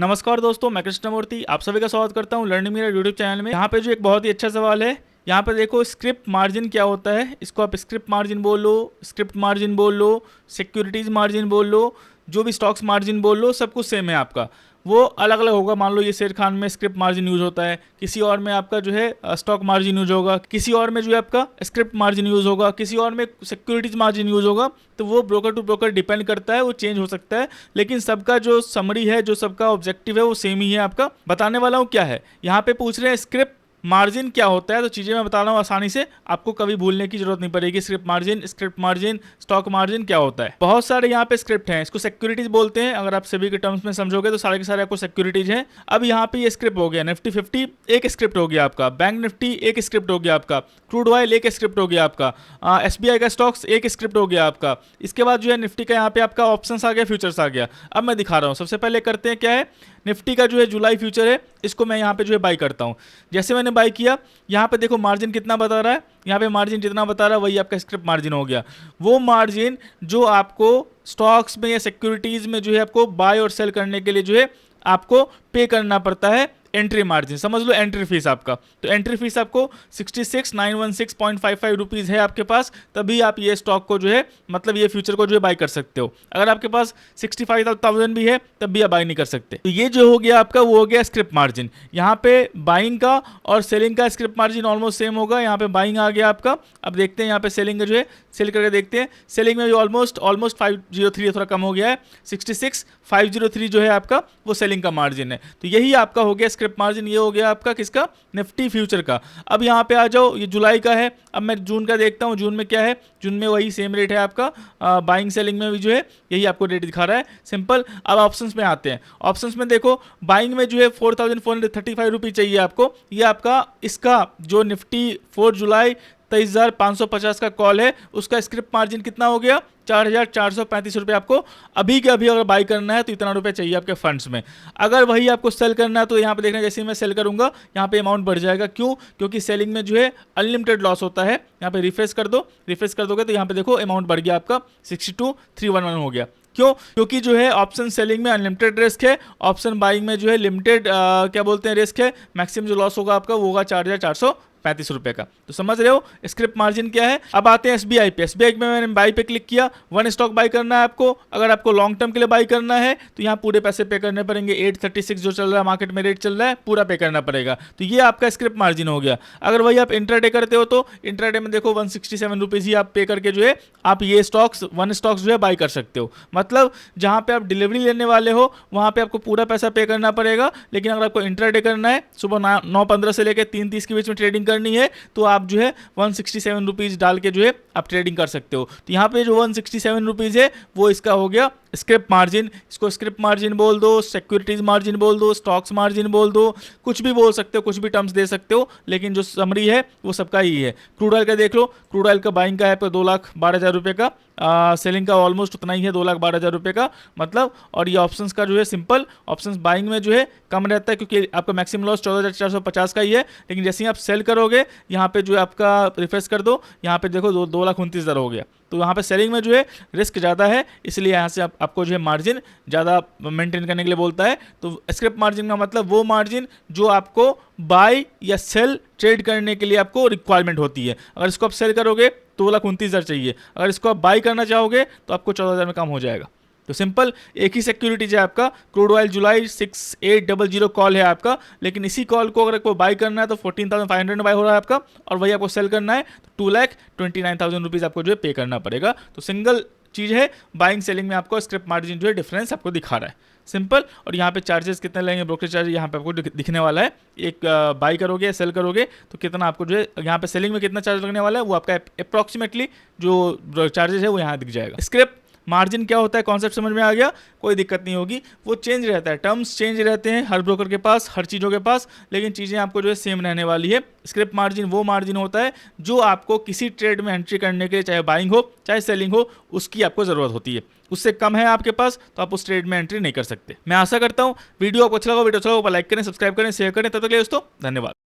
नमस्कार दोस्तों, मैं कृष्णमूर्ति आप सभी का स्वागत करता हूं लर्निंग मिरर यूट्यूब चैनल में। यहाँ पे जो एक बहुत ही अच्छा सवाल है, यहाँ पे देखो स्क्रिप्ट मार्जिन क्या होता है। इसको आप स्क्रिप्ट मार्जिन बोल लो, स्क्रिप्ट मार्जिन बोल लो, सिक्योरिटीज मार्जिन बोल लो, जो भी स्टॉक्स मार्जिन बोल लो, सब कुछ सेम है आपका। वो अलग अलग होगा। मान लो ये शेर खान में स्क्रिप्ट मार्जिन यूज होता है, किसी और में आपका जो है स्टॉक मार्जिन यूज होगा, किसी और में जो है आपका स्क्रिप्ट मार्जिन यूज होगा, किसी और में सिक्योरिटीज मार्जिन यूज होगा। तो वो ब्रोकर टू ब्रोकर डिपेंड करता है, वो चेंज हो सकता है, लेकिन सबका जो समरी है, जो सबका ऑब्जेक्टिव है, वो सेम ही है आपका। बताने वाला हूँ क्या है। यहाँ पे पूछ रहे हैं स्क्रिप्ट मार्जिन क्या होता है, तो चीज़ें मैं बता रहा हूँ आसानी से, आपको कभी भूलने की जरूरत नहीं पड़ेगी। स्क्रिप्ट मार्जिन, स्टॉक मार्जिन क्या होता है। बहुत सारे यहाँ पे स्क्रिप्ट हैं, इसको सिक्योरिटीज बोलते हैं। अगर आप सभी के टर्म्स में समझोगे तो सारे के सारे आपको सिक्योरिटीज हैं। अब यहाँ पे ये स्क्रिप्ट हो गया, निफ्टी 50 एक स्क्रिप्ट हो गया आपका, बैंक निफ्टी एक स्क्रिप्ट हो गया आपका, क्रूड ऑयल एक स्क्रिप्ट हो गया आपका, SBI का स्टॉक्स एक स्क्रिप्ट हो गया आपका। इसके बाद जो है निफ्टी का यहाँ पे आपका ऑप्शंस आ गया, फ्यूचर्स आ गया। अब मैं दिखा रहा हूँ। सबसे पहले करते हैं क्या है, निफ्टी का जो है जुलाई फ्यूचर है, इसको मैं यहाँ पे जो है बाई करता हूँ। जैसे मैंने बाई किया, यहाँ पे देखो मार्जिन कितना बता रहा है, यहाँ पे मार्जिन जितना बता रहा है वही आपका स्क्रिप्ट मार्जिन हो गया। वो मार्जिन जो आपको स्टॉक्स में या सिक्योरिटीज में जो है आपको बाय और सेल करने के लिए जो है आपको पे करना पड़ता है, एंट्री मार्जिन समझ लो, एंट्री फीस आपका। तो एंट्री फीस आपको 66,916.55 रुपीज़ है आपके पास, तभी आप ये स्टॉक को जो है मतलब ये फ्यूचर को जो है बाई कर सकते हो। अगर आपके पास 65,000 भी है तब भी आप बाई नहीं कर सकते। तो ये जो हो गया आपका, वो हो गया स्क्रिप्ट मार्जिन। यहाँ पे बाइंग का और सेलिंग का स्क्रिप्ट मार्जिन ऑलमोस्ट सेम होगा। यहाँ पे बाइंग आ गया आपका। अब देखते हैं यहाँ पे सेलिंग का जो है, सेल करके देखते हैं। सेलिंग में भी ऑलमोस्ट 503, थोड़ा कम हो गया है, 66,503 जो है आपका वो सेलिंग का मार्जिन है। तो यही आपका हो गया स्क्रिप्ट मार्जिन। ये हो गया आपका किसका, निफ्टी फ्यूचर का। अब यहाँ पे आ जाओ, ये जुलाई का है। अब मैं जून का देखता हूँ, जून में क्या है। जून में वही सेम रेट है आपका, बाइंग सेलिंग में भी जो है यही आपको रेट दिखा रहा है, सिंपल। अब ऑप्शंस में आते हैं। ऑप्शंस में देखो, बाइंग में जो है 4,435 रुपीज़ चाहिए आपको। ये आपका इसका जो निफ्टी 4 जुलाई 23,550 का कॉल है, उसका स्क्रिप्ट मार्जिन कितना हो गया, 4,435 रुपये। आपको अभी के अभी अगर बाई करना है तो इतना रुपये चाहिए आपके फंड्स में। अगर वही आपको सेल करना है तो यहाँ पे देखना, जैसे ही मैं सेल करूंगा यहाँ पे अमाउंट बढ़ जाएगा। क्यों? क्योंकि सेलिंग में जो है अनलिमिटेड लॉस होता है। यहाँ पे रिफ्रेश कर दो, रिफ्रेश कर दोगे तो यहाँ पे देखो अमाउंट बढ़ गया आपका, 62,311 हो गया। क्यों? क्योंकि जो है ऑप्शन सेलिंग में अनलिमिटेड रिस्क है, ऑप्शन बाइंग में जो है लिमिटेड क्या बोलते हैं रिस्क है। मैक्सिमम जो लॉस होगा आपका वो होगा 4,435 रुपये का। तो समझ रहे हो स्क्रिप्ट मार्जिन क्या है। अब आते हैं SBI पे। SBI में मैंने बाई पे क्लिक किया, वन स्टॉक बाई करना है आपको। अगर आपको लॉन्ग टर्म के लिए बाई करना है तो यहाँ पूरे पैसे पे करने पड़ेंगे। 836 जो चल रहा है मार्केट में रेट चल रहा है, पूरा पे करना पड़ेगा। तो ये आपका स्क्रिप्ट मार्जिन हो गया। अगर वही आप इंट्राडे करते हो तो इंट्राडे में देखो 167 रुपीज़ ही आप पे करके जो है आप ये स्टॉक्स वन स्टॉक्स जो है बाई कर सकते हो। मतलब जहाँ पे आप डिलीवरी लेने वाले हो वहाँ पे आपको पूरा पैसा पे करना पड़ेगा, लेकिन अगर आपको इंट्राडे करना है, सुबह 9:15 से लेकर 3:30 के बीच में ट्रेडिंग करनी है, तो आप जो है 167 रुपीज़ डाल के जो है आप ट्रेडिंग कर सकते हो। तो यहाँ पे जो 167 रुपीज़ है वो इसका हो गया स्क्रिप्ट मार्जिन। इसको स्क्रिप्ट मार्जिन बोल दो, सिक्योरिटीज मार्जिन बोल दो, स्टॉक्स मार्जिन बोल दो, कुछ भी बोल सकते हो, कुछ भी टर्म्स दे सकते हो, लेकिन जो समरी है वो सबका ही है। क्रूड ऑयल का देख लो, क्रूड ऑयल का बाइंग का है 2,12,000 रुपये का, सेलिंग का ऑलमोस्ट उतना ही है 2,12,000 रुपये का मतलब। और ये ऑप्शंस का जो है सिंपल, ऑप्शंस बाइंग में जो है कम रहता है क्योंकि आपका मैक्सिमम लॉस 14,450 का ही है, लेकिन जैसे ही आप सेल करोगे यहाँ पे जो है आपका रिफ्रेश कर दो, यहाँ पे देखो 2,29,000 हो गया। तो यहाँ पे सेलिंग में जो है रिस्क ज़्यादा है, इसलिए यहाँ से आपको जो है मार्जिन ज़्यादा मेंटेन करने के लिए बोलता है। तो स्क्रिप्ट मार्जिन का मतलब वो मार्जिन जो आपको बाय या सेल ट्रेड करने के लिए आपको रिक्वायरमेंट होती है। अगर इसको आप सेल करोगे तो 2,29,000 चाहिए, अगर इसको आप बाय करना चाहोगे तो आपको 14,000 में कम हो जाएगा। तो सिंपल एक ही सिक्योरिटीज है आपका, क्रूड ऑयल जुलाई 6800 कॉल है आपका, लेकिन इसी कॉल को अगर आपको बाय करना है तो 14,500 में बाय हो रहा है आपका, और वही आपको सेल करना है तो 2,29,000 रुपीज़ आपको जो है पे करना पड़ेगा। तो सिंगल चीज़ है, बाइंग सेलिंग में आपको स्क्रिप्ट मार्जिन जो है डिफरेंस आपको दिखा रहा है, सिंपल। और यहाँ पे चार्जेस कितने लगेंगे, ब्रोकरेज चार्ज यहाँ पे आपको दिखने वाला है। एक बाई करोगे सेल करोगे तो कितना आपको जो है यहाँ पे सेलिंग में कितना चार्ज लगने वाला है वो आपका अप्रॉक्सीमेटली जो चार्जेस है वो यहाँ दिख जाएगा। स्क्रिप्ट मार्जिन क्या होता है, कॉन्सेप्ट समझ में आ गया, कोई दिक्कत नहीं होगी। वो चेंज रहता है, टर्म्स चेंज रहते हैं हर ब्रोकर के पास, हर चीज़ों के पास, लेकिन चीज़ें आपको जो है सेम रहने वाली है। स्क्रिप्ट मार्जिन वो मार्जिन होता है जो आपको किसी ट्रेड में एंट्री करने के लिए, चाहे बाइंग हो चाहे सेलिंग हो, उसकी आपको ज़रूरत होती है। उससे कम है आपके पास तो आप उस ट्रेड में एंट्री नहीं कर सकते। मैं आशा करता हूँ वीडियो आपको अच्छा लगा, वीडियो अच्छा लगा लाइक करें, सब्सक्राइब करें, शेयर करें। तब तक के लिए दोस्तों धन्यवाद।